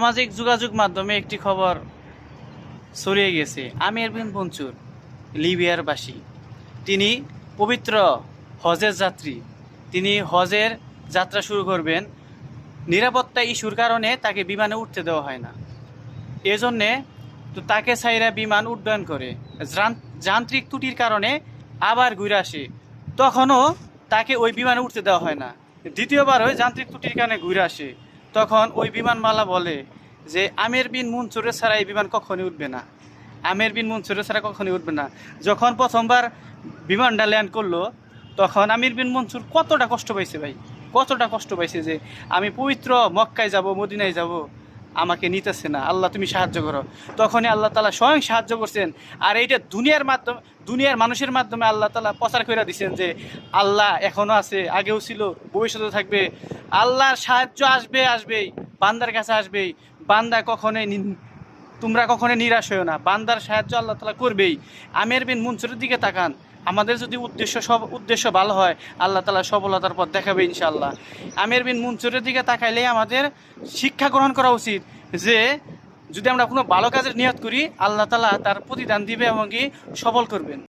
সামাজিক যোগাযোগ মাধ্যমে একটি খবর ছড়িয়ে গেছে। আমির বিন মনসুর লিবিয়ার বাসী, তিনি পবিত্র হজের যাত্রী। তিনি হজের যাত্রা শুরু করবেন, নিরাপত্তা ইস্যুর কারণে তাকে বিমানে উঠতে দেওয়া হয় না। এজন্যে তো তাকে ছাইরা বিমান উড্ডয়ন করে, যান্ত্রিক ত্রুটির কারণে আবার ঘুরে আসে, তখনও তাকে ওই বিমানে উঠতে দেওয়া হয় না। দ্বিতীয়বার ওই যান্ত্রিক ত্রুটির কারণে ঘুরে আসে, তখন ওই বিমানবালা বলে যে আমির বিন মনসুরের ছাড়া এই বিমান কখনই উঠবে না, আমির বিন মনসুরের ছাড়া কখনই উঠবে না। যখন প্রথমবার বিমানটা ল্যান্ড করলো, তখন আমির বিন মনসুর কতটা কষ্ট পাইছে ভাই, কতটা কষ্ট পাইছে যে আমি পবিত্র মক্কায় যাব, মদিনায় যাব, আমাকে নিতেছে না, আল্লাহ তুমি সাহায্য করো। তখনই আল্লাহ তালা স্বয়ং সাহায্য করছেন। আর এইটা দুনিয়ার মাধ্যমে, দুনিয়ার মানুষের মাধ্যমে আল্লাহ তালা প্রচার করে দিচ্ছেন যে আল্লাহ এখনও আছে, আগেও ছিল, ভবিষ্যতেও থাকবে। আল্লাহর সাহায্য আসবে, আসবেই, বান্দার কাছে আসবেই। বান্দা কখনোই তোমরা কখনোই নিরাশ হও না, বান্দার সাহায্য আল্লাহ তালা করবেই। আমির বিন মনসুরের দিকে তাকান, আমাদের যদি উদ্দেশ্য ভালো হয়, আল্লাহ তালা সফলতার পথ দেখাবে ইনশাআল্লাহ। আমির বিন মনসুরের দিকে তাকাইলেই আমাদের শিক্ষা গ্রহণ করা উচিত যে যদি আমরা কোনো ভালো কাজের নিয়ত করি, আল্লাহ তালা তার প্রতিদান দিবে এবং কি সফল করবেন।